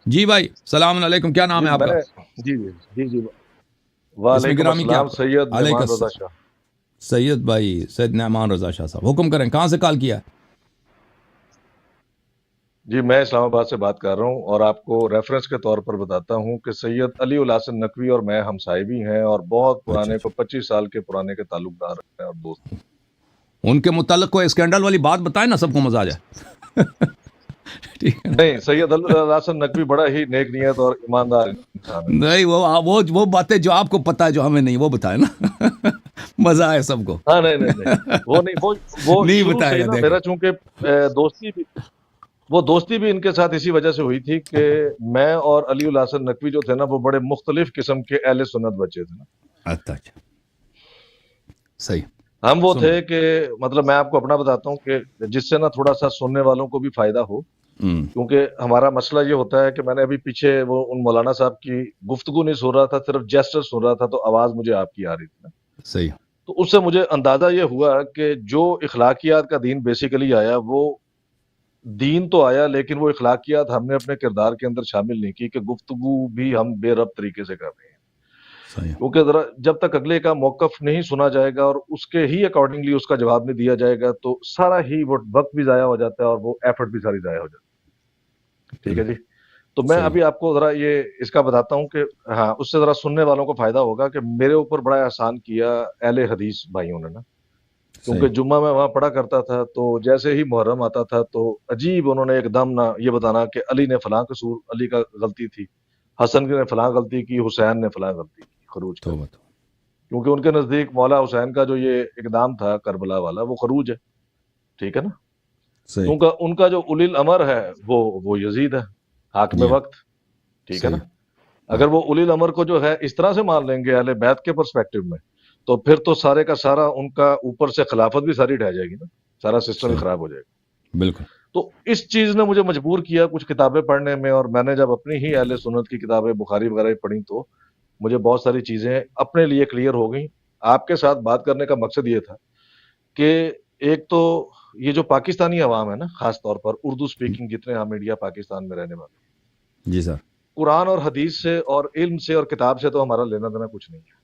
جی بھائی السلام علیکم، کیا نام جی ہے آپ میں کا؟ نے جی جی جی جی اسم وعلیکم گرامی کیا السلام، آپ کا؟ سید علیکم نعمان رضا السلام۔ شاہ۔ سید بھائی، سید نعمان رضا شاہ صاحب، حکم کریں، کہاں سے کال کیا؟ جی میں اسلام آباد سے بات کر رہا ہوں، اور آپ کو ریفرنس کے طور پر بتاتا ہوں کہ سید علی الحسن نقوی اور میں ہمسائے بھی ہیں، اور بہت اچھا پرانے، اچھا، کو 25 سال کے پرانے کے تعلق دار ہیں اور دوست ہیں۔ ان کے متعلق کوئی اسکینڈل والی بات بتائیں نا، سب کو مزہ آ جائے۔ ٹھیک ہے نا؟ نہیں، سید علی الحسن نقوی بڑا ہی نیک نیت اور ایماندار انسان ہے۔ نہیں، وہ باتیں جو آپ کو پتا ہے جو ہمیں نہیں، وہ بتائیں نا۔ مزہ آئے سب کو۔ ہاں، نہیں نہیں نہیں، وہ نہیں، وہ نہیں شروع سے بتائے ہی گا، نا، دیکھیں۔ میرا چونکہ دوستی بھی، وہ دوستی بھی ان کے ساتھ اسی وجہ سے ہوئی تھی کہ میں اور علی الحسن نقوی جو تھے نا، وہ بڑے مختلف قسم کے اہل سنت بچے تھے نا۔ اچھا اچھا، صحیح۔ ہم وہ سن تھے رہا کہ مطلب میں آپ کو اپنا بتاتا ہوں کہ جس سے نا تھوڑا سا سننے والوں کو بھی فائدہ ہو، ہوں، کیونکہ ہمارا مسئلہ یہ ہوتا ہے کہ میں نے ابھی پیچھے وہ ان مولانا صاحب کی گفتگو نہیں سن رہا تھا، صرف جیسچر سن رہا تھا، تو آواز مجھے آپ کی آ رہی تھی نا۔ صحیح، تو اس سے مجھے اندازہ یہ ہوا کہ جو اخلاقیات کا دین بیسیکلی آیا، وہ دین تو آیا، لیکن وہ اخلاقیات ہم نے اپنے کردار کے اندر شامل نہیں کی، کہ گفتگو بھی ہم بے ربط طریقے سے کر رہے ہیں۔ صحیح، کیونکہ ذرا جب تک اگلے کا موقف نہیں سنا جائے گا اور اس کے ہی اکارڈنگلی اس کا جواب نہیں دیا جائے گا، تو سارا ہی وہ وقت بھی ضائع ہو جاتا ہے اور وہ ایفرٹ بھی ساری ضائع ہو جاتی ہے۔ ٹھیک ہے بالکل جی۔ تو میں صحیح۔ ابھی آپ کو ذرا یہ اس کا بتاتا ہوں کہ ہاں، اس سے ذرا سننے والوں کو فائدہ ہوگا کہ میرے اوپر بڑا احسان کیا اہل حدیث بھائیوں نے نا، کیونکہ صحیح، جمعہ میں وہاں پڑھا کرتا تھا، تو جیسے ہی محرم آتا تھا تو عجیب انہوں نے ایک دم نہ یہ بتانا کہ علی نے فلاں قصور، علی کا غلطی تھی، حسن نے فلاں غلطی کی، حسین نے فلاں غلطی کی، خروج کر توبہ دیا۔ تو کیونکہ ان کے نزدیک مولا حسین کا جو یہ اقدام تھا کربلا والا، وہ خروج ہے۔ ٹھیک ہے نا؟ صحیح، کیونکہ ان کا جو اولی الامر ہے وہ یزید ہے، حاکم جی ہاں، وقت۔ ٹھیک ہے نا؟ صحیح، ہاں، اگر وہ اولی الامر کو جو ہے اس طرح سے مان لیں گے اہل بیت کے پرسپیکٹو میں، تو پھر تو سارے کا سارا ان کا اوپر سے خلافت بھی ساری ڈھہ جائے گی نا، سارا سسٹم ہی صحیح، خراب ہو جائے گا۔ بالکل تو اس چیز نے مجھے مجبور کیا کچھ کتابیں پڑھنے میں، اور میں نے جب اپنی ہی اہل سنت کی کتابیں بخاری وغیرہ پڑھی، تو مجھے بہت ساری چیزیں اپنے لیے کلیئر ہو گئیں۔ آپ کے ساتھ بات کرنے کا مقصد یہ تھا کہ ایک تو یہ جو پاکستانی عوام ہے نا، خاص طور پر اردو سپیکنگ جتنے ہم انڈیا پاکستان میں رہنے والے، جی سر، قرآن اور حدیث سے اور علم سے اور کتاب سے تو ہمارا لینا دینا کچھ نہیں ہے۔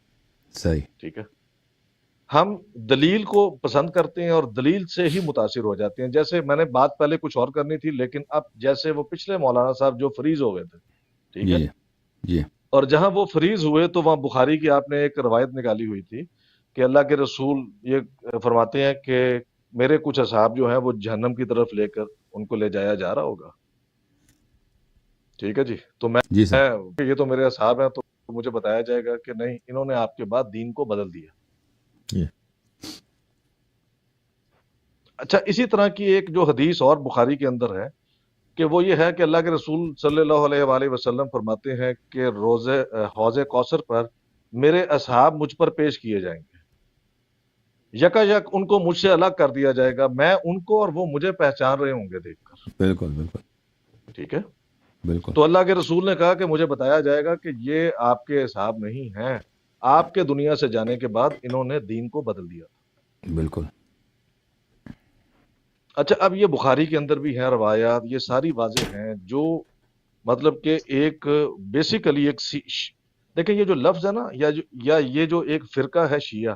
صحیح، ٹھیک ہے؟ ہم دلیل کو پسند کرتے ہیں اور دلیل سے ہی متاثر ہو جاتے ہیں۔ جیسے میں نے بات پہلے کچھ اور کرنی تھی، لیکن اب جیسے وہ پچھلے مولانا صاحب جو فریز ہو گئے تھے، ٹھیک ہے، جی جی، اور جہاں وہ فریز ہوئے تو وہاں بخاری کی آپ نے ایک روایت نکالی ہوئی تھی کہ اللہ کے رسول یہ فرماتے ہیں کہ میرے کچھ اصحاب جو ہیں وہ جہنم کی طرف لے کر ان کو لے جایا جا رہا ہوگا۔ ٹھیک ہے جی۔ تو میں جی سر، یہ تو میرے اصحاب ہیں، تو مجھے بتایا جائے گا کہ نہیں، انہوں نے آپ کے بعد دین کو بدل دیا۔ جی اچھا، اسی طرح کی ایک جو حدیث اور بخاری کے اندر ہے کہ وہ یہ ہے کہ اللہ کے رسول صلی اللہ علیہ وآلہ وسلم فرماتے ہیں کہ حوض کوثر پر میرے اصحاب مجھ پر پیش کیے جائیں گے، یکا یک ان کو مجھ سے الگ کر دیا جائے گا، میں ان کو اور وہ مجھے پہچان رہے ہوں گے دیکھ کر۔ بالکل بالکل ٹھیک ہے؟ بالکل، تو اللہ کے رسول نے کہا کہ مجھے بتایا جائے گا کہ یہ آپ کے اصحاب نہیں ہیں، آپ کے دنیا سے جانے کے بعد انہوں نے دین کو بدل دیا۔ بالکل اچھا، اب یہ بخاری کے اندر بھی ہیں روایات، یہ ساری واضح ہیں، جو مطلب کہ ایک بیسیکلی دیکھیں یہ جو لفظ ہے نا، یا یہ جو ایک فرقہ ہے شیعہ،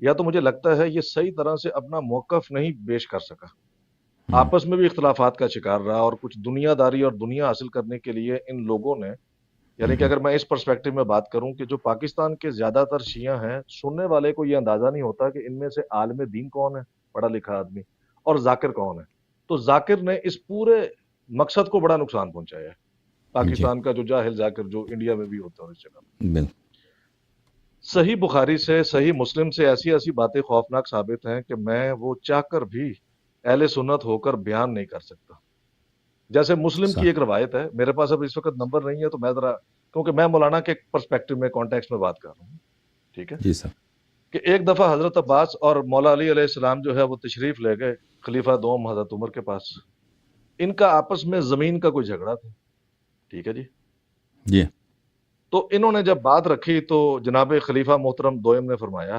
یا تو مجھے لگتا ہے یہ صحیح طرح سے اپنا موقف نہیں پیش کر سکا، ہوں، آپس میں بھی اختلافات کا شکار رہا، اور کچھ دنیا داری اور دنیا حاصل کرنے کے لیے ان لوگوں نے، یعنی کہ ہوں، اگر میں اس پرسپیکٹو میں بات کروں کہ جو پاکستان کے زیادہ تر شیعہ ہیں، سننے والے کو یہ اندازہ نہیں ہوتا کہ ان میں سے عالم دین کون ہے، پڑھا لکھا آدمی، اور ذاکر کون ہے۔ تو ذاکر نے اس پورے مقصد کو بڑا نقصان پہنچایا ہے، جی پاکستان کا جو جاہل ذاکر جو انڈیا میں بھی ہوتا ہے اس جگہ۔ بال صحیح بخاری سے، صحیح مسلم سے ایسی ایسی باتیں خوفناک ثابت ہیں کہ میں وہ چاہ کر بھی اہل سنت ہو کر بیان نہیں کر سکتا۔ جیسے مسلم کی سر، ایک روایت ہے، میرے پاس اب اس وقت نمبر نہیں ہے، تو میں ذرا، کیونکہ میں مولانا کے پرسپیکٹو میں کانٹیکس میں بات کر رہا ہوں، ٹھیک ہے، جی سر، کہ ایک دفعہ حضرت عباس اور مولا علی علیہ السلام جو ہے وہ تشریف لے گئے خلیفہ دوم حضرت عمر کے پاس، ان کا آپس میں زمین کا کوئی جھگڑا تھا۔ ٹھیک ہے جی۔ جی تو انہوں نے جب بات رکھی تو جناب خلیفہ محترم دوئم نے فرمایا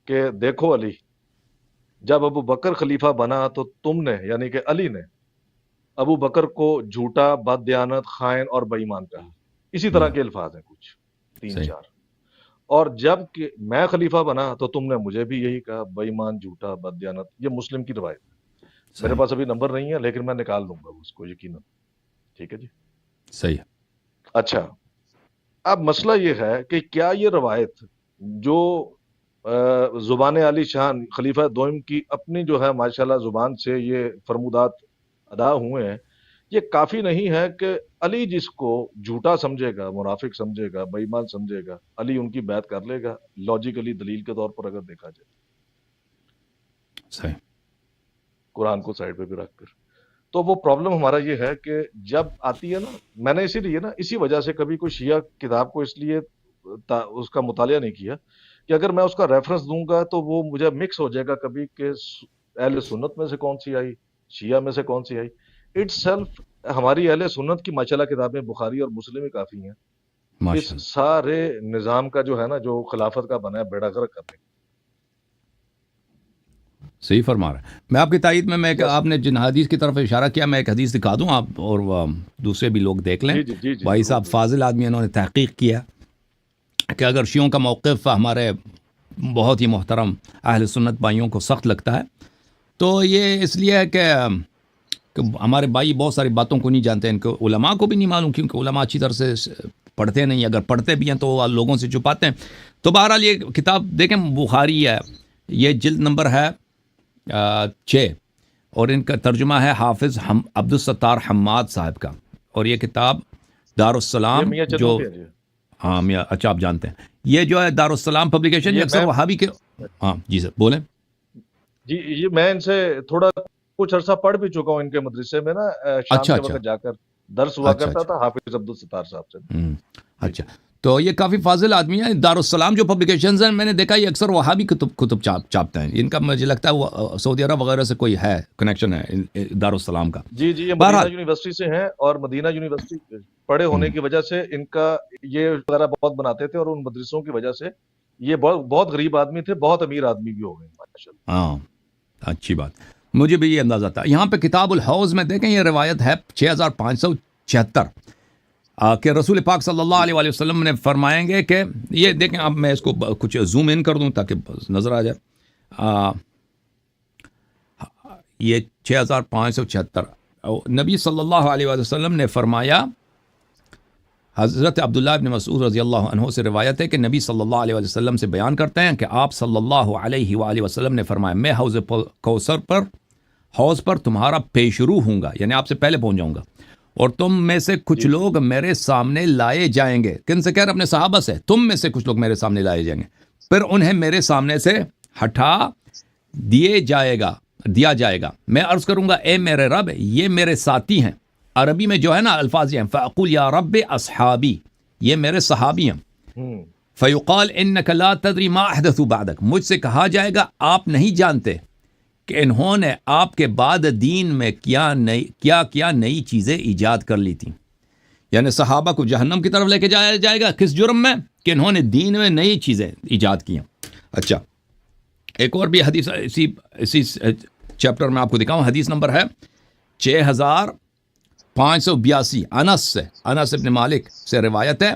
کہ دیکھو علی، جب ابو بکر خلیفہ بنا تو تم نے، یعنی کہ علی نے، ابو بکر کو جھوٹا، بددیانت، خائن اور بے ایمان کہا. اسی طرح کے الفاظ ہیں کچھ 3 صحیح 4. اور جب کہ میں خلیفہ بنا تو تم نے مجھے بھی یہی کہا، بے ایمان، جھوٹا، بددیانت. یہ مسلم کی روایت ہے. میرے صحیح پاس ابھی نمبر نہیں ہے لیکن میں نکال دوں گا اس کو یقیناً. ٹھیک ہے جی. صحیح. اچھا، اب مسئلہ یہ ہے کہ کیا یہ روایت جو زبان علی شان خلیفہ دوم کی اپنی جو ہے ماشاءاللہ زبان سے یہ فرمودات ادا ہوئے ہیں، یہ کافی نہیں ہے کہ علی جس کو جھوٹا سمجھے گا، منافق سمجھے گا، بے ایمان سمجھے گا، علی ان کی بیعت کر لے گا لاجیکلی دلیل کے طور پر اگر دیکھا جائے، صحیح. قرآن کو سائڈ پہ بھی رکھ کر. تو وہ پرابلم ہمارا یہ ہے کہ جب آتی ہے نا، میں نے اسی وجہ سے کبھی کوئی شیعہ کتاب کو اس لیے اس کا مطالعہ نہیں کیا کہ اگر میں اس کا ریفرنس دوں گا تو وہ مجھے مکس ہو جائے گا کبھی کہ اہل سنت میں سے کون سی آئی، شیعہ میں سے کون سی آئی. اٹ سیلف ہماری اہل سنت کی ماشاءاللہ کتابیں بخاری اور مسلم ہی کافی ہیں اس ماشاءاللہ. سارے نظام کا جو ہے نا، جو خلافت کا بنا ہے بیڑا غرق کرنے کا. صحیح فرما رہا ہے. میں آپ کی تائید میں یس. آپ نے جن حدیث کی طرف اشارہ کیا، میں ایک حدیث دکھا دوں آپ اور دوسرے بھی لوگ دیکھ لیں. جی جی جی جی بھائی ضرور صاحب فاضل آدمی، انہوں نے تحقیق کیا کہ اگر شیعوں کا موقف ہمارے بہت ہی محترم اہل سنت بھائیوں کو سخت لگتا ہے تو یہ اس لیے ہے کہ ہمارے بھائی بہت ساری باتوں کو نہیں جانتے، ان کو علماء کو بھی نہیں معلوم، کیونکہ علماء اچھی طرح سے پڑھتے نہیں، اگر پڑھتے بھی ہیں تو وہ لوگوں سے چھپاتے ہیں. تو بہرحال یہ کتاب دیکھیں، بخاری ہے، یہ جلد نمبر ہے 6 اور ان کا ترجمہ ہے حافظ عبدالستار حماد صاحب کا. اور یہ کتاب یہ دارالسلام میاں چنو جو کے ہیں جی. ہاں میاں، اچھا آپ جانتے ہیں، یہ جو ہے دارالسلام پبلیکیشن، یہ یہ اکثر میں وہابی کے. ہاں جی سر بولیں. جی یہ میں ان سے تھوڑا کچھ عرصہ پڑھ بھی چکا ہوں ان کے مدرسے میں نا، شام اچھا کے اچھا وقت جا کر درس ہوا اچھا کرتا اچھا. تھا حافظ عبدالستار صاحب سے. جی اچھا، تو یہ کافی فاضل آدمی ہے. دارالسلام جو پبلیکیشنز ہیں، میں نے دیکھا یہ اکثر وہابی کتب چاپتے ہیں. ان کا مجھے لگتا ہے وہ سعودی عرب وغیرہ سے کوئی ہے کنیکشن ہے دارالسلام کا. جی جی یہ مدینہ بہرحال یونیورسٹی سے ہیں اور مدینہ یونیورسٹی پڑھے ہونے ہم، کی وجہ سے ان کا یہ وغیرہ بہت بناتے تھے اور ان مدرسوں کی وجہ سے یہ بہت بہت غریب آدمی تھے، بہت امیر آدمی بھی ہو گئے ماشاءاللہ. ہاں اچھی بات. مجھے بھی یہ اندازہ تھا. یہاں پہ کتاب الحوض میں دیکھیں، یہ روایت ہے 6576 کہ رسول پاک صلی اللہ جی علیہ وآلہ وسلم نے فرمائیں گے کہ یہ دیکھیں، اب میں اس کو کچھ زوم ان کر دوں تاکہ نظر آ جائے. یہ 6576 نبی صلی اللہ علیہ وآلہ وسلم نے فرمایا، حضرت عبداللہ ابن مسعود رضی اللہ عنہ سے روایت ہے کہ نبی صلی اللہ علیہ وسلم سے بیان کرتے ہیں کہ آپ صلی اللہ علیہ وآلہ وسلم نے فرمایا، میں حوض پر تمہارا پیشرو ہوں گا، یعنی آپ سے پہلے پہنچ جاؤں گا، اور تم میں سے کچھ جی جی لوگ میرے سامنے لائے جائیں گے. کن سے کہہ رہے؟ اپنے صحابہ سے. تم میں سے کچھ لوگ میرے سامنے لائے جائیں گے، پھر انہیں میرے سامنے سے ہٹا دیا جائے گا. میں عرض کروں گا، اے میرے رب، یہ میرے ساتھی ہیں. عربی میں جو ہے نا الفاظ یہ ہیں، فَأَقُولْ يَا رَبِّ أَصْحَابِي، یہ میرے صحابی ہیں. ہوں فَيُقَالْ إِنَّكَ لَا تَدْرِي مَا أَحْدَثُوا بَعْدَكَ، مجھ سے کہا جائے گا آپ نہیں جانتے کہ انہوں نے آپ کے بعد دین میں کیا نئی چیزیں ایجاد کر لی تھیں. یعنی صحابہ کو جہنم کی طرف لے کے جایا جائے گا، کس جرم میں؟ کہ انہوں نے دین میں نئی چیزیں ایجاد کی ہیں. اچھا، ایک اور بھی حدیث اسی چیپٹر میں آپ کو دکھاؤں. حدیث نمبر ہے 6582، انس ابن مالک سے روایت ہے.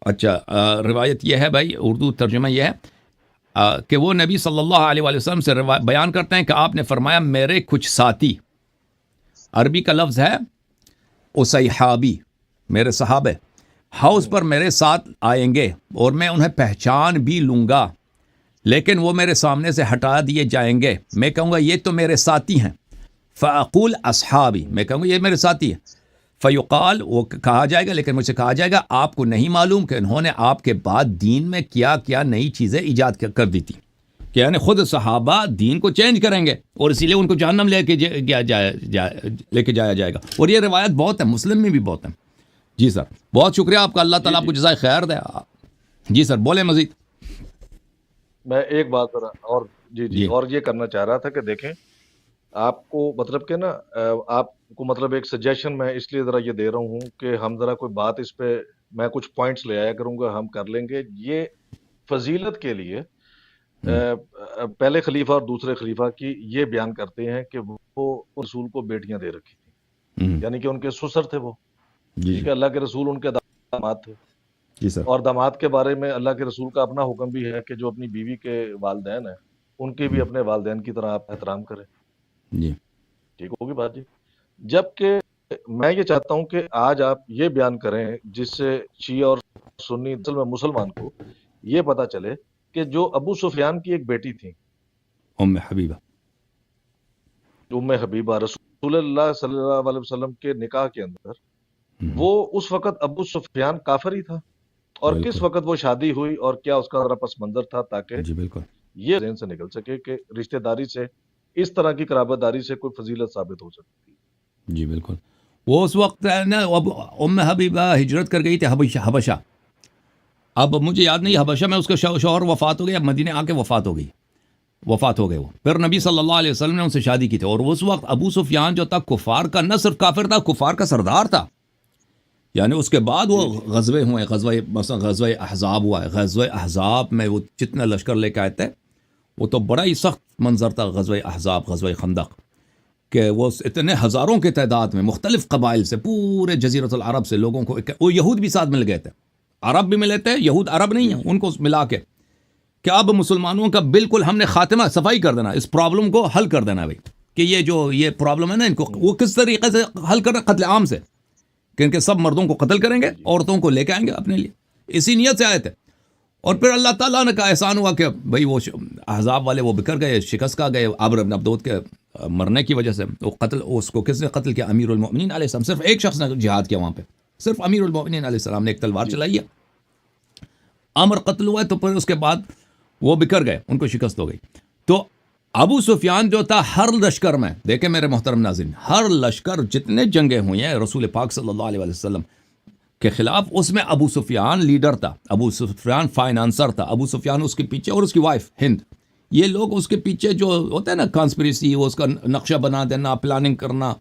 اچھا، روایت یہ ہے بھائی، اردو ترجمہ یہ ہے کہ وہ نبی صلی اللہ علیہ وآلہ وسلم سے بیان کرتے ہیں کہ آپ نے فرمایا، میرے کچھ ساتھی، عربی کا لفظ ہے اصحابی، میرے صحابہ، حوض پر میرے ساتھ آئیں گے اور میں انہیں پہچان بھی لوں گا، لیکن وہ میرے سامنے سے ہٹا دیے جائیں گے. میں کہوں گا یہ تو میرے ساتھی ہیں. فَأَقُولْ أَصْحَابِي، میں کہوں گا یہ میرے ساتھی ہیں. فیقال، وہ کہا جائے گا، لیکن مجھ سے کہا جائے گا آپ کو نہیں معلوم کہ انہوں نے آپ کے بعد دین میں کیا نئی چیزیں ایجاد کر دی تھی. کہ یعنی خود صحابہ دین کو چینج کریں گے اور اسی لیے ان کو جہنم لے کے جایا جائے گا. اور یہ روایت بہت ہے، مسلم میں بھی بہت ہے. جی سر، بہت شکریہ آپ کا، اللہ تعالیٰ آپ کو جزائے خیر دے. جی سر بولیں مزید. میں ایک بات ذرا اور جی اور یہ کرنا چاہ رہا تھا کہ دیکھیں آپ کو مطلب کہ نا آپ کو مطلب ایک سجیشن میں اس لیے ذرا یہ دے رہا ہوں کہ ہم ذرا کوئی بات اس پہ میں کچھ پوائنٹس لے آیا کروں گا، ہم کر لیں گے. یہ فضیلت کے لیے پہلے خلیفہ اور دوسرے خلیفہ کی یہ بیان کرتے ہیں کہ وہ رسول کو بیٹیاں دے رکھی تھیں، یعنی کہ ان کے سسر تھے وہ، جی ٹھیک ہے، اللہ کے رسول ان کے داماد تھے، جی سر اور داماد کے بارے میں اللہ کے رسول کا اپنا حکم بھی ہے کہ جو اپنی بیوی کے والدین ہیں ان کے بھی اپنے والدین کی طرح آپ احترام کریں، جی ٹھیک ہوگی بات جی۔ جبکہ میں یہ چاہتا ہوں کہ آج آپ یہ بیان کریں جس سے شیعہ اور سنی اصل میں مسلمان کو یہ پتا چلے کہ جو ابو سفیان کی ایک بیٹی تھی ام حبیبہ، ام حبیبہ، رسول اللہ صلی اللہ علیہ وسلم کے نکاح کے اندر وہ اس وقت ابو سفیان کافر ہی تھا، اور کس بالکل وقت وہ شادی ہوئی اور کیا اس کا ذرا پس منظر تھا، تاکہ جی بالکل یہ ذہن سے نکل سکے کہ رشتہ داری سے، اس طرح کی قرابت داری سے کوئی فضیلت ثابت ہو سکتی ہے۔ جی بالکل۔ وہ اس وقت نا اب ام حبیبہ ہجرت کر گئی تھی حبشہ، اب مجھے یاد نہیں حبشہ میں اس کا شوہر وفات ہو گیا، اب مدینے آ کے وفات ہو گئی، وفات ہو گئے وہ، پھر نبی صلی اللہ علیہ وسلم نے ان سے شادی کی تھی، اور اس وقت ابو سفیان جو تھا کفار کا نہ صرف کافر تھا، کفار کا سردار تھا، یعنی اس کے بعد وہ غزوے ہوئے، مثلا غزوہ احزاب ہوا ہے، غزوہ احزاب میں وہ جتنا لشکر لے کے آئے تھے وہ تو بڑا ہی سخت منظر تھا، غزوہ احزاب، غزوہ خندق، کہ وہ اتنے ہزاروں کی تعداد میں مختلف قبائل سے، پورے جزیرۃ العرب سے لوگوں کو، وہ یہود بھی ساتھ مل گئے تھے، عرب بھی ملے تھے، یہود عرب نہیں ہیں، ان کو ملا کے کہ اب مسلمانوں کا بالکل ہم نے خاتمہ، صفائی کر دینا، اس پرابلم کو حل کر دینا بھائی، کہ یہ پرابلم ہے نا ان کو، وہ کس طریقے سے حل کرنا، قتل عام سے، کہ ان کے سب مردوں کو قتل کریں گے، عورتوں کو لے کے آئیں گے اپنے لیے، اسی نیت سے آئے تھے۔ اور پھر اللہ تعالیٰ نے کا احسان ہوا کہ بھئی وہ احزاب والے وہ بکر گئے، شکست کھا گئے، عمرو بن عبدود کے مرنے کی وجہ سے، وہ قتل، اس کو کس نے قتل کیا؟ امیر المؤمنین علیہ السلام، صرف ایک شخص نے جہاد کیا وہاں پہ، صرف امیر المؤمنین علیہ السلام نے ایک تلوار چلائی ہے، عمر قتل ہوا ہے، تو پھر اس کے بعد وہ بکر گئے، ان کو شکست ہو گئی۔ تو ابو سفیان جو تھا ہر لشکر میں، دیکھیں میرے محترم ناظرین، ہر لشکر جتنے جنگیں ہوئی ہیں رسول پاک صلی اللہ علیہ وسلم کے خلاف، اس میں ابو سفیان لیڈر تھا، ابو سفیان فائنانسر تھا، ابو سفیان اس کے پیچھے، اور اس کی وائف ہند، یہ لوگ اس کے پیچھے جو ہوتا ہے نا کانسپریسی، وہ اس کا نقشہ بنا دینا، پلاننگ کرنا،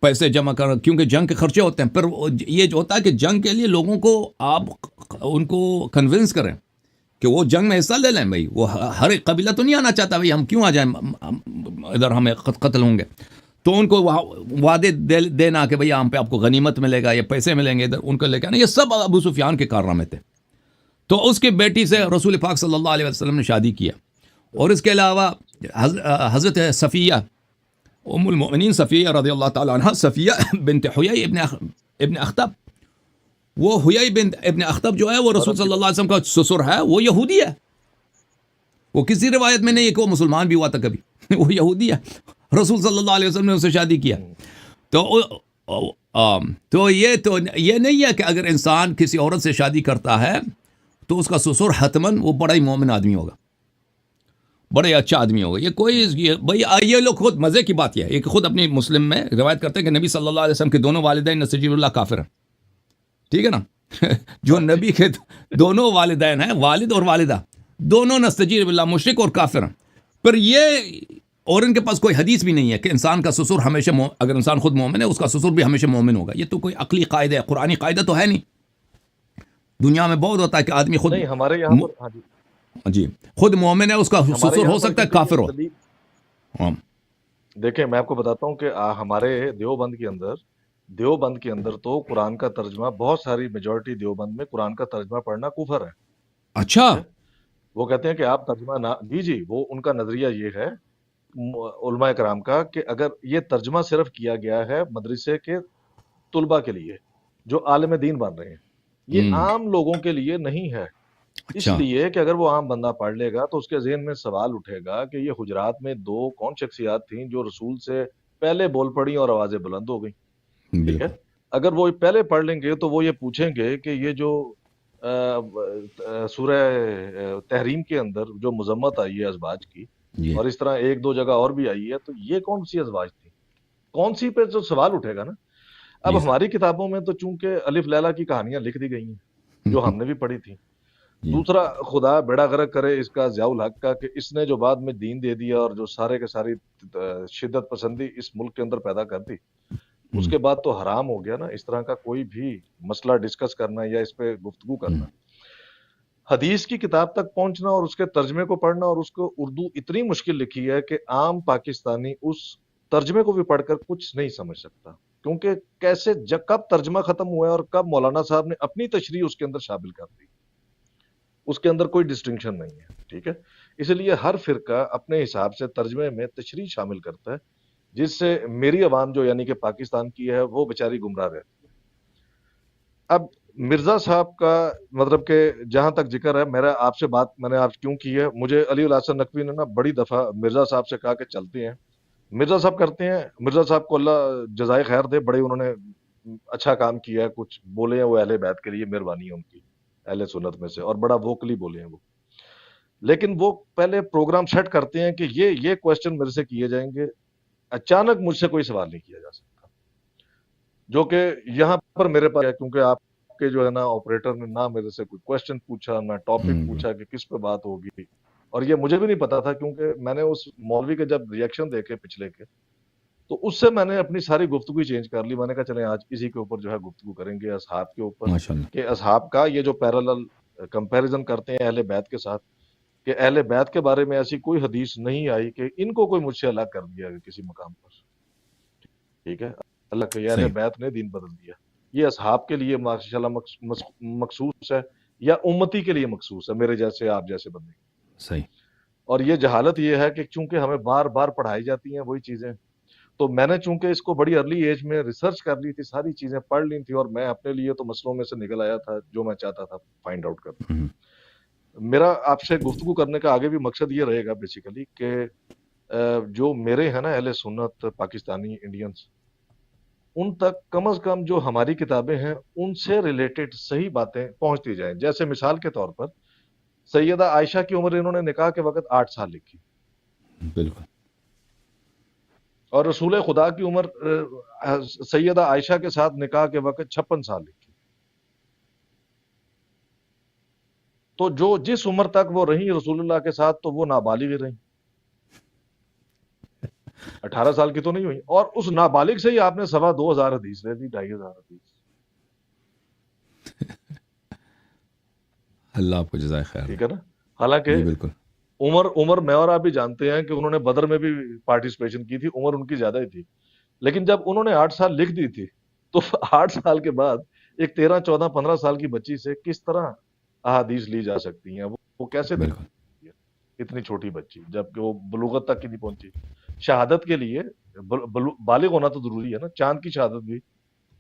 پیسے جمع کرنا، کیونکہ جنگ کے خرچے ہوتے ہیں، پھر یہ جو ہوتا ہے کہ جنگ کے لیے لوگوں کو آپ ان کو کنونس کریں کہ وہ جنگ میں حصہ لے لیں، بھائی وہ ہر ایک قبیلہ تو نہیں آنا چاہتا بھائی ہم کیوں آ جائیں ادھر، ہمیں قتل ہوں گے، تو ان کو وعدے دینا کہ بھئی ہم پہ آپ کو غنیمت ملے گا یا پیسے ملیں گے، ادھر ان کو لے کے آنا، یہ سب ابو سفیان کے کارنامے تھے۔ تو اس کی بیٹی سے رسول پاک صلی اللہ علیہ وسلم نے شادی کیا، اور اس کے علاوہ حضرت صفیہ ام المؤمنین صفیہ رضی اللہ تعالی عنہ، صفیہ بنت حیی ابن اخطب، وہ حیی بن ابن اخطب جو ہے وہ رسول صلی اللہ علیہ وسلم کا سسر ہے، وہ یہودی ہے، وہ کسی روایت میں نہیں ہے کہ وہ مسلمان بھی ہوا تھا کبھی، وہ یہودی ہے، رسول صلی اللہ علیہ وسلم نے اسے شادی کیا۔ تو یہ نہیں ہے کہ اگر انسان کسی عورت سے شادی کرتا ہے تو اس کا سسر حتماً وہ بڑا ہی مومن آدمی ہوگا، بڑا ہی اچھا آدمی ہوگا، یہ لوگ خود مزے کی بات یہ ہے کہ خود اپنی مسلم میں روایت کرتے ہیں کہ نبی صلی اللہ علیہ وسلم کے دونوں والدین نستجیب اللہ کافر ہیں، ٹھیک ہے نا، جو نبی کے دونوں والدین ہیں، والد اور والدہ دونوں نستجیب اللہ مشرک اور کافر ہیں، پر یہ، اور ان کے پاس کوئی حدیث بھی نہیں ہے کہ انسان کا سسر ہمیشہ اگر انسان خود مومن ہے اس کا سسر بھی ہمیشہ مومن ہوگا، یہ تو کوئی عقلی قاعدہ ہے، قرآنی قاعدہ تو ہے نہیں، دنیا میں بہت ہوتا ہے کہ آدمی خود نہیں ہمارے یہاں پر، ہاں جی، جی خود مومن ہے، اس کا ہمارے سسر یہاں ہو پر سکتا ہے کیونکہ کافر یہ ہو۔ دلیل، ہاں دیکھیں میں آپ کو بتاتا ہوں کہ ہمارے دیوبند کے اندر تو قرآن کا ترجمہ، بہت ساری میجورٹی دیوبند میں قرآن کا ترجمہ پڑھنا کفر ہے، اچھا، ٹھیک ہے، وہ کہتے ہیں کہ آپ ترجمہ نہ، جی وہ ان کا نظریہ یہ ہے علماء کرام کا کہ اگر یہ ترجمہ صرف کیا گیا ہے مدرسے کے طلباء کے لیے جو عالم دین بن رہے ہیں، یہ عام لوگوں کے لیے نہیں ہے، اس اچھا، لیے کہ اگر وہ عام بندہ پڑھ لے گا تو اس کے ذہن میں سوال اٹھے گا کہ یہ حجرات میں دو کون شخصیات تھیں جو رسول سے پہلے بول پڑی اور آوازیں بلند ہو گئیں، ٹھیک ہے، بالکل اگر وہ پہلے پڑھ لیں گے تو وہ یہ پوچھیں گے کہ یہ جو سورہ تحریم کے اندر جو مذمت آئی ہے ازواج کی، جی اور اس طرح ایک دو جگہ اور بھی آئی ہے، تو یہ کون سی ازواج تھی، کون سی پہ جو سوال اٹھے گا نا۔ جی اب سر، ہماری کتابوں میں تو چونکہ الف لیلا کی کہانیاں لکھ دی گئی ہیں جو ہم نے بھی پڑھی تھی، جی دوسرا خدا بیڑا غرق کرے اس کا ضیاء الحق کا کہ اس نے جو بعد میں دین دے دیا اور جو سارے کے ساری شدت پسندی اس ملک کے اندر پیدا کر دی، اس کے بعد تو حرام ہو گیا نا اس طرح کا کوئی بھی مسئلہ ڈسکس کرنا یا اس پہ گفتگو کرنا۔ حدیث کی کتاب تک پہنچنا اور اس کے ترجمے کو پڑھنا، اور اس کو اردو اتنی مشکل لکھی ہے کہ عام پاکستانی اس ترجمے کو بھی پڑھ کر کچھ نہیں سمجھ سکتا، کیونکہ کیسے کب ترجمہ ختم ہوا ہے اور کب مولانا صاحب نے اپنی تشریح اس کے اندر شامل کر دی، اس کے اندر کوئی ڈسٹنکشن نہیں ہے. ٹھیک ہے، اس لیے ہر فرقہ اپنے حساب سے ترجمے میں تشریح شامل کرتا ہے، جس سے میری عوام جو یعنی کہ پاکستان کی ہے وہ بیچاری گمراہ رہتی ہے. اب مرزا صاحب کا مطلب کہ جہاں تک ذکر ہے، میرا آپ سے بات میں نے آپ کیوں کی ہے، مجھے علی الحسن نقوی نے نا بڑی دفعہ مرزا صاحب سے کہا کہ چلتے ہیں. مرزا صاحب کرتے ہیں، مرزا صاحب کو اللہ جزائے خیر دے، بڑے انہوں نے اچھا کام کیا ہے، کچھ بولے ہیں وہ اہل بیت کے لیے، مہربانی ہے ان کی اہل سنت میں سے، اور بڑا ووکلی بولے ہیں وہ. لیکن وہ پہلے پروگرام سیٹ کرتے ہیں کہ یہ کوسچن میرے سے کیے جائیں گے، اچانک مجھ سے کوئی سوال نہیں کیا جا سکتا، جو کہ یہاں پر میرے پاس ہے، کیونکہ آپ کے جو ہے نا آپریٹر نے نہ میرے سے کوئی کوسچن پوچھا، نہ ٹاپک پوچھا کہ کس پہ بات ہوگی، اور یہ مجھے بھی نہیں پتا تھا، کیونکہ میں نے اس مولوی کے جب ریئیکشن دیکھے پچھلے کے، تو اس سے میں نے اپنی ساری گفتگو چینج کر لی. میں نے کہا چلیں آج اسی کے اوپر جو ہے گفتگو کریں گے، اصحاب کے اوپر، ماشاءاللہ. کہ اصحاب کا یہ جو پیرالل کمپیریزن کرتے ہیں اہل بیت کے ساتھ، کہ اہل بیت کے بارے میں ایسی کوئی حدیث نہیں آئی کہ ان کو کوئی مجھ سے الگ کر دیا کسی مقام پر. ٹھیک ہے، اللہ کہ اہل صحیح بیت نے دین بدل دیا. یہ اصحاب کے لیے ماشاءاللہ مخصوص ہے، یا امتی کے لیے مخصوص ہے، میرے جیسے آپ جیسے بندے. صحیح. اور یہ جہالت یہ ہے کہ چونکہ ہمیں بار بار پڑھائی جاتی ہیں وہی چیزیں، تو میں نے چونکہ اس کو بڑی ارلی ایج میں ریسرچ کر لی تھی، ساری چیزیں پڑھ لی تھی، اور میں اپنے لیے تو مسئلوں میں سے نکل آیا تھا جو میں چاہتا تھا فائنڈ آؤٹ کرنا. ہم، میرا آپ سے گفتگو کرنے کا آگے بھی مقصد یہ رہے گا بیسیکلی کہ جو میرے ہیں نا اہل سنت پاکستانی انڈینز، ان تک کم از کم جو ہماری کتابیں ہیں ان سے ریلیٹڈ صحیح باتیں پہنچتی جائیں. جیسے مثال کے طور پر سیدہ عائشہ کی عمر انہوں نے نکاح کے وقت 8 سال لکھی، بالکل. اور رسول خدا کی عمر سیدہ عائشہ کے ساتھ نکاح کے وقت 56 سال لکھی. تو جو جس عمر تک وہ رہی رسول اللہ کے ساتھ تو وہ نابالغ رہی، 18 سال کی تو نہیں ہوئی، اور اس نابالغ سے ہی آپ نے 2,500 حدیث لے دی، 2,500 حدیث. اللہ آپ کو جزائے خیر. ٹھیک ہے نا، حالانکہ جی بالکل. عمر میں اور آپ بھی جانتے ہیں کہ انہوں نے بدر میں بھی پارٹیسپیشن کی تھی، عمر ان کی زیادہ ہی تھی، لیکن جب انہوں نے 8 سال لکھ دی تھی تو 8 سال کے بعد ایک 13 14 15 سال کی بچی سے کس طرح احادیث لی جا سکتی ہیں، وہ کیسے دے بالکل. سکتی ہے اتنی چھوٹی بچی، جبکہ وہ بلوغت تک کی نہیں پہنچی. شہادت کے لیے بالغ ہونا تو ضروری ہے نا، چاند کی شہادت بھی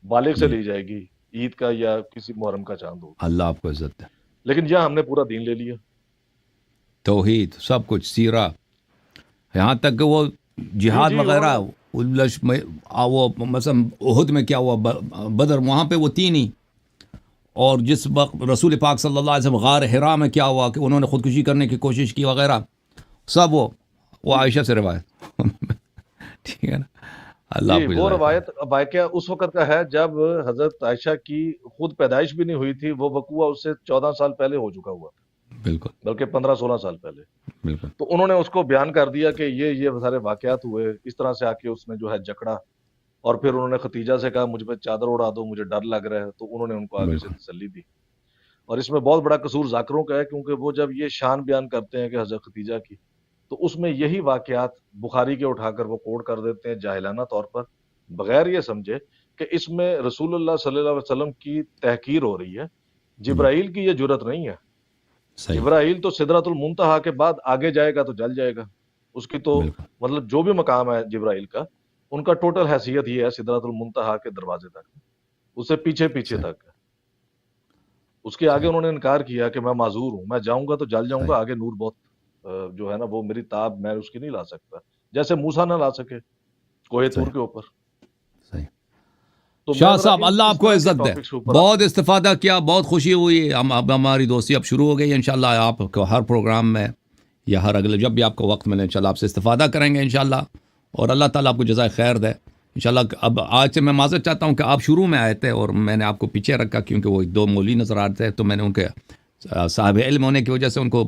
بالغ سے جی لی جائے گی، عید کا یا کسی محرم کا چاند ہوگا، اللہ آپ کو عزت دے. لیکن یہاں ہم نے پورا دین لے لیا. توحید سب کچھ، سیرہ، یہاں تک کہ وہ جہاد جی وغیرہ، وہ مثلا احد میں کیا ہوا، بدر وہاں پہ وہ تین ہی، اور جس وقت رسول پاک صلی اللہ علیہ وسلم غار حرا میں کیا ہوا کہ انہوں نے خودکشی کرنے کی کوشش کی وغیرہ، سب وہ عائشہ سے روایت. ٹھیک ہے نا، اللہ آپ جی کو وہ جزائے خیر. روایت واقعہ اس وقت کا ہے جب حضرت عائشہ کی خود پیدائش بھی نہیں ہوئی تھی، وہ وقوع اس سے 14 سال پہلے ہو چکا ہوا تھا، بالکل بلکہ 15 16 سال پہلے. بالکل. تو انہوں نے اس کو بیان کر دیا کہ یہ سارے واقعات ہوئے، اس طرح سے آ کے اس نے جو ہے جکڑا، اور پھر انہوں نے ختیجہ سے کہا مجھ پہ چادر اڑا دو، مجھے ڈر لگ رہا ہے، تو انہوں نے ان کو آگے سے بالکل تسلی دی. اور اس میں بہت بڑا قصور ذاکروں کا ہے، کیونکہ وہ جب یہ شان بیان کرتے ہیں کہ حضرت ختیجہ کی، تو اس میں یہی واقعات بخاری کے اٹھا کر وہ کوٹ کر دیتے ہیں جاہلانہ طور پر، بغیر یہ سمجھے کہ اس میں رسول اللہ صلی اللہ علیہ وسلم کی تحقیر ہو رہی ہے. جبرائیل کی یہ جرت نہیں ہے. صحیح. جبرائیل تو سدرۃ المنتہا کے بعد آگے جائے گا تو جل جائے گا، اس کی تو بالکل مطلب جو بھی مقام ہے جبرائیل کا، ان کا ٹوٹل حیثیت یہ ہے سدرۃ المنتہا کے دروازے تک، اس سے پیچھے صحیح تک ہے. اس کے آگے صحیح انہوں نے انکار کیا کہ میں معذور ہوں، میں جاؤں گا تو جل جاؤں صحیح گا، آگے نور بہت جو ہے نا وہ میری تاب میں اس کی نہیں لا سکتا، جیسے موسیٰ نہ لا سکے کوہ طور صحیح کے اوپر. صحیح. تو میں شاہ ذرا صاحب اللہ اس آپ کو طرح کے عزت دے، ٹاپکس کے اوپر بہت استفادہ کیا، بہت خوشی ہوئی. اب ہماری دوستی اب شروع ہو گئی ہے انشاءاللہ. آپ کو ہر پروگرام میں یا ہر اگلے جب بھی آپ کو وقت ملے انشاءاللہ آپ سے استفادہ کریں گے انشاءاللہ، اور اللہ تعالیٰ آپ کو جزائے خیر دے انشاءاللہ. اب آج سے میں معذرت چاہتا ہوں کہ آپ شروع میں آئے تھے اور میں نے آپ کو پیچھے رکھا، کیونکہ وہ 2 مولوی نظر آ رہے تھے، تو میں نے ان کے صاحب علم ہونے کی وجہ سے ان کو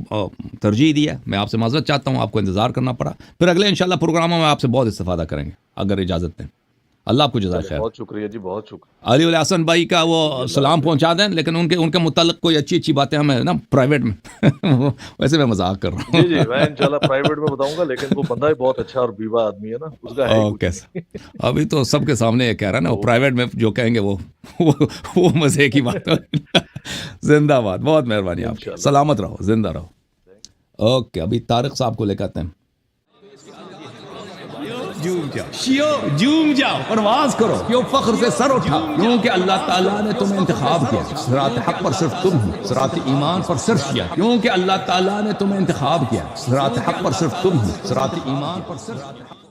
ترجیح دیا. میں آپ سے معذرت چاہتا ہوں، آپ کو انتظار کرنا پڑا. پھر اگلے انشاءاللہ پروگراموں میں آپ سے بہت استفادہ کریں گے اگر اجازت دیں. اللہ آپ کو جزائے خیر. بہت شکریہ جی، بہت شکریہ. علی الحسن بھائی کا وہ سلام پہنچا دیں، لیکن ان کے متعلق کوئی اچھی باتیں ہمیں نا پرائیویٹ میں ویسے میں مذاق کر رہا ہوں. جی میں انشاءاللہ پرائیویٹ میں بتاؤں گا، لیکن وہ بندہ ہی بہت اچھا اور بیوہ آدمی ہے نا، اس کا ہے اوکے، ابھی تو سب کے سامنے یہ کہہ رہا ہے نا، وہ پرائیویٹ میں جو کہیں گے وہ مزے کی بات. زندہ باد، بہت مہربانی آپ کی، سلامت رہو، زندہ رہو. اوکے، ابھی طارق صاحب کو لے کے آتے ہیں. جھوم جاؤ، پرواز کرو، کیوں فخر سے سر اٹھا، کیونکہ اللہ تعالیٰ نے تمہیں انتخاب کیا. صراط حق پر صرف تم ہو، صراط ایمان پر صرف کیا، کیونکہ اللہ تعالیٰ نے تمہیں انتخاب کیا. صراط حق پر صرف تم ہو، صراط ایمان پر صرف